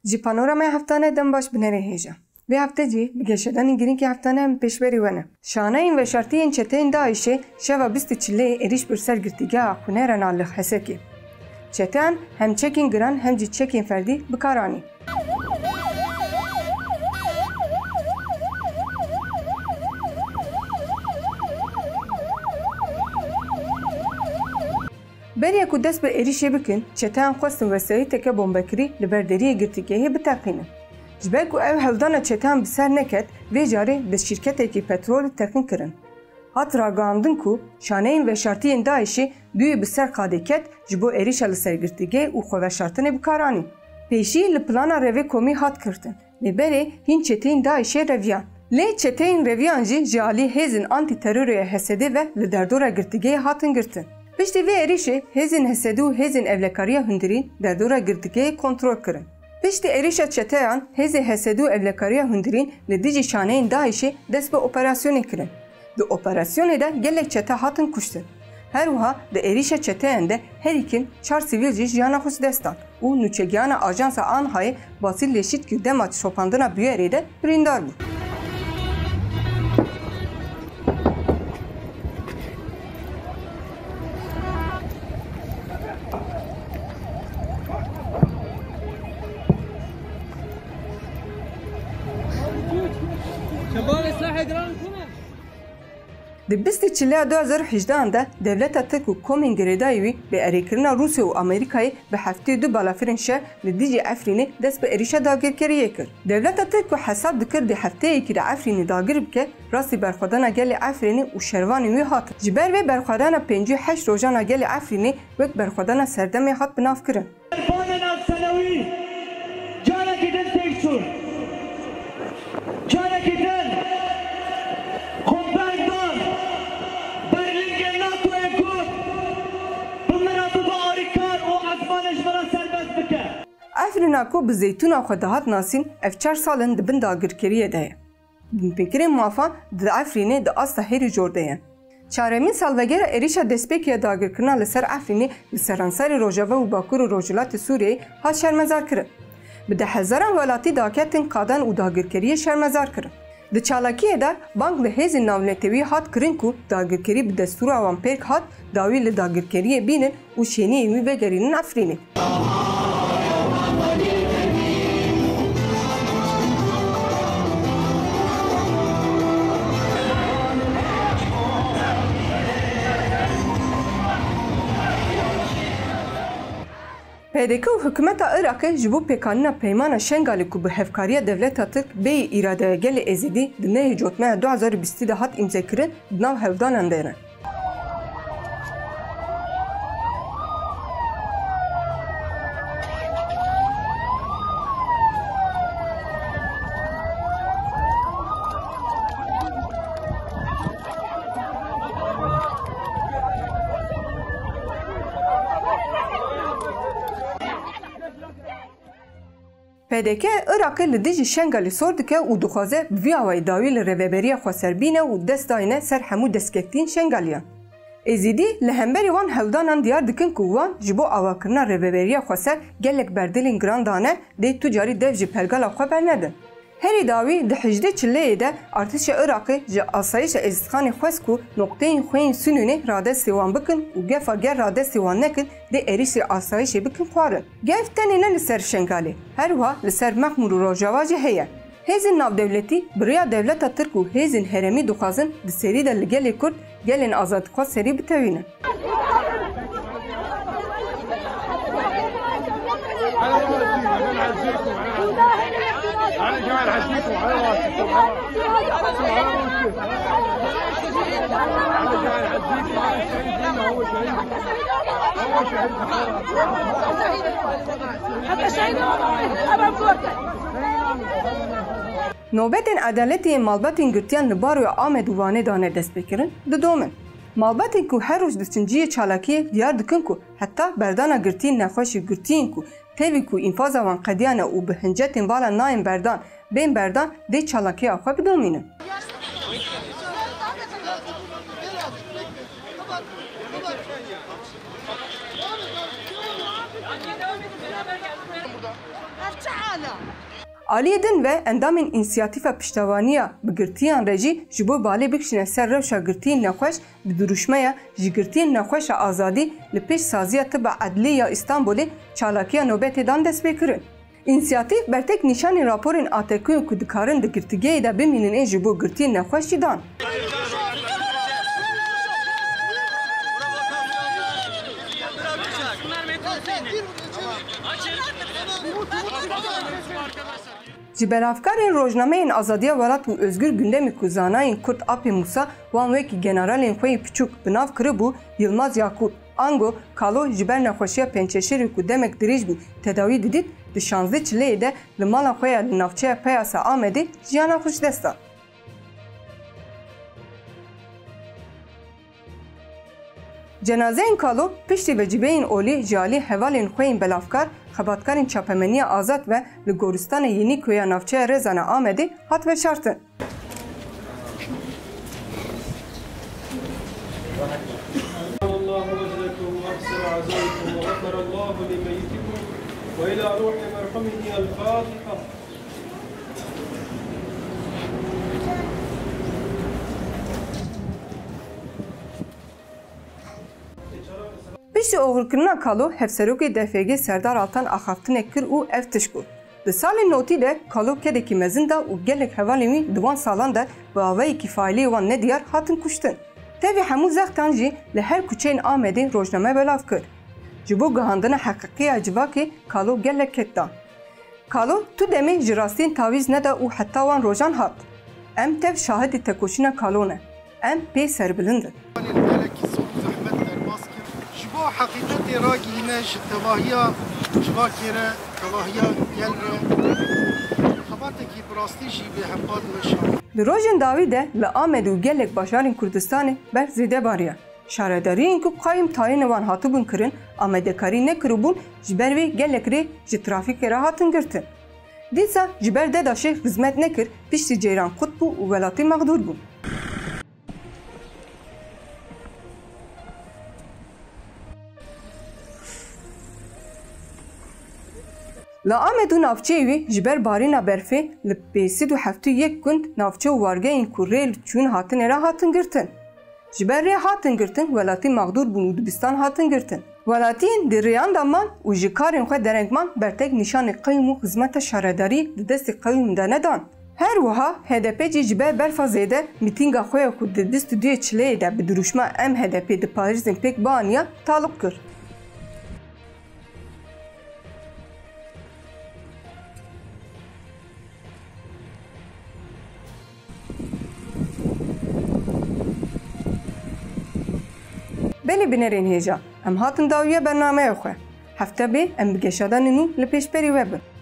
Ji panoramaya heftane dem baş binere hêja. Vê hefte cî bi geşedanên girînkî heftane em pêşberî we ne. Şanayên veşartiyên çeteyên Daişê şeva 24 êriş bir ser girtîgeha Xwêneran li Hesekê. Çeteyan hem çekên giran hem jî çekên ferdî bikaranî. Beriye ku dest bi êrişê bikin, çeteyan xwestin wesayîteke bombekirî li ber deriyê girtîgehê biteqînin. Ji ber ku ev hevdana çeteyan bi ser neket, vê carê bi şîrketekî petrolê teqîn kirin. Hat ragandin ku şaneyên veşartiyên Daişê duyê bi ser qadê ket ji bo êrişa li ser girtîgehê û xweveşartinê bikaranî. Pêşî li plana revê komî hat kirtin. Lê berê hîn çeteyên Daişê reviyan. Lê çeteyên reviyan jî ji alî hêzên antîterorê Hesedê ve li derdora girtîgehê hatin girtin. Piştî vê êrişê hêzên Hesedî û hêzên evlekariya hundirîn derdora girtîgehê kontrol kirin. Piştî êrişa çeteyan hêzê Hesedî û evlekariya hundirîn li dijî şaneyên Daişê dest bi operasyonê kirin. Di operasyonê de gelek çete hatin kuştin. Her wiha di êrişa çeteyan de her îkin 4 sivîl jî jiyana xwe dest dan û nûçegihana Ajansa Anhayê Basîl Leşîtkî dema şopandina bûyerê de birîndar bû. Di 24 de Devleta Tirk û komên girêdayî wî bi erêkirina Rûsya û Amerîkayê bi heftê du balafirên şer li dijî Efrînê dest bi êrişa dagirkeriyê kir. Devleta Tirk ku hesab dikir di hefteyekî de Efrînê dagir bike, rastî berxwedana gelê Efrînê û şervanên wê hatin. Ji ber vê berxwedana 58 rojana gelê Efrînê wek berxwedana serdemê hat binavkirin. Efrîna ku bi zeytûna xwe dihat nasîn, ev 4 salin di bin dagirkeriyê de ye. Binpêkirên mafan di Efrînê di asta herî jor de ye. Çaremîn salvegera êrişa destpêkiya dagirkirina li ser Efrînê li seranserê Rojava û Bakur û Rojhilatê Sûriyeyê hat şermezar kirin. Bi de hezaran welatî daketin qadan û dagirkeriyê şermezar kirin. Di çalakiyê de bank li hêzên navnetewî hat kirin ku dagirkerî bi destûra wan pêk hat dawî li dagirkeriyê bînin û şeniyên wî vegerînin Efrînê. PDK û hikûmeta Iraqê ji bo pêkanîna peymana Şengalê ku bi hevkariya Devleta Tirk bêyî îradeya gelê Êzidî di nehê cotmeya 2020 de hat îmzekirin di nav hevdanan de ne. PDK Iraqê li dijî Şengalê sor dike û dixwaze bi vî awayî dawî li rêveberiya xwe serbîne û dest dayine ser hemû destkeftiyên Şengaliyan. Êzidî li hemberî wan hevdanan diyar dikin ku wan ji bo avakirina rêveberiya xwe ser gelek berdilên giran dane dê tu carî dev ji pelgala xwe bernedin. Herî dawî di 18 çileyê de artîşa Iraqê ji asayişa Êzîdxanê xwest ku noqteyên xwe yên Sûnûnê radestê wan bikin û gefa ger radestê wan nekin dê êrişê asayişê bikin xwarin. Gev tenê ne li ser Şengalê, her wiha li ser Mexmûr û Rojava jî heye. Hêzên navdewletî biriya Devleta Tirk û hêzên heremî dixwazin di serî de li gelê Kurd gelên azadixwaz serî bitewînin. أنا جمال حشيكم على راسكم أنا جمال حشيكم على الشهيد هو شهيد هو شهيد حتى شهيد أبا فوتة نوبتên adaletê yên malbatên girtiyan li baroya Amed û Wanê dane dest pêkirin didomin. Malbatên ku her roj di sinciyê çalakiyê diyar dikin ku heta berdana girtiyên nexweşî girtiyên ku tevî ku înfaza wan qediyane û bi hincetên vala nayên berdan bên berdan dê çalakiya xwe bidomînin. Aliyê din ve endamên înisiyatîfa piştevaniya bi girtiyan re jî ji bo balê bikişîne ser rewşa girtiyên nexweş bi duruşmeya ji girtiyên nexweşa azadî li pêş saziya Tiba Edlî ya İstanbulê çalakiya nobetê dan dest pê kirin. İnisiyatîv bertek nîşanên raporên ATKyên ku dikarin di girtîgehê de bimînin ê ji bo girtiyên nexweş jî dan. Ji beravkarên rojnameyên Azadiya Welat û Özgür Gündemê ku zanayên Kurd Apê Musa wan wekî generalên xwe yê piçûk bi nav kiribû Yilmaz Yakûp, ango Kalo ji ber nexweşiya pençeşirê ku demek dirêj bû tedawî didît, di 16 çileyê de li mala xwe ya li navçeya Peyasa Amedê jiyana xwe ji dest da. Cenazeyên Kalo piştî vecibeyên olî ji alî hevalên xwe yên belavkar, xebatkarên çapemeniya azad ve li goristanê Yênî ya navçeya Rezana Amedê hat veşartin. Piştî oxirkirina Kalo hevserokê DFG Serdar Altan axaftinê kir û ev tişt bû. Di salên notî de Kalo kedekî mezin da û gelek hevalên wî di wan salan de bi avayekî failiyê wan nediyar hatin kuştin. Tevî hemû zextan jî li her kuçeyên Amedê rojname belav kir. Ji bo gihandina heqîqiya civakê Kalo gelek ketdan. Kalo tu demê ji rastiyên tawîz neda û heta wan rojan hat. Em tev şahidê tekoşîna Kalo ne. Em pê serbilindin. حقیقت راگینه جتواهیا جواکره تواهیا گلره خباته کی براستی جی به همقاد مشان Li rojên dawî de li Amed û gelek bajarên Kurdistanê ber zêde bariye. Şaredariyên ku qayîm tayinê wan hatibûn kirin, amadekarî nekiribûn ji ber vê gelek rê ji trafîkê re hatin girtin. Dîsa ji ber Dedaşê xizmet nekir, piştî Ceyran Qutb û welatî mexdûr bûn. Li Amed û navçeyê wî ji ber barîna berfê li 571 gund navçe û wargehên ku rê çûn hatinê re hatin girtin. Ji ber rê hatin girtin, welatî mexdûr bûn û dibistan hatin girtin. Welatiyên di rêyan daman û ji karên xwe derengman bertek nîşanê qeyûm û xizmeta şaredarî di destê qeyûm de nedan. Her wiha HDP jî ji ber berfa zêde mîtînga xwe ya ku di 22 çileyê de bi duruşma em HDP di Parîzên pêk bianiya talib kir. Belê binerên hêja, em hatin dawiya bernameya xwe. Hefte bê em bi geşadanên nû li pêşberî we bin.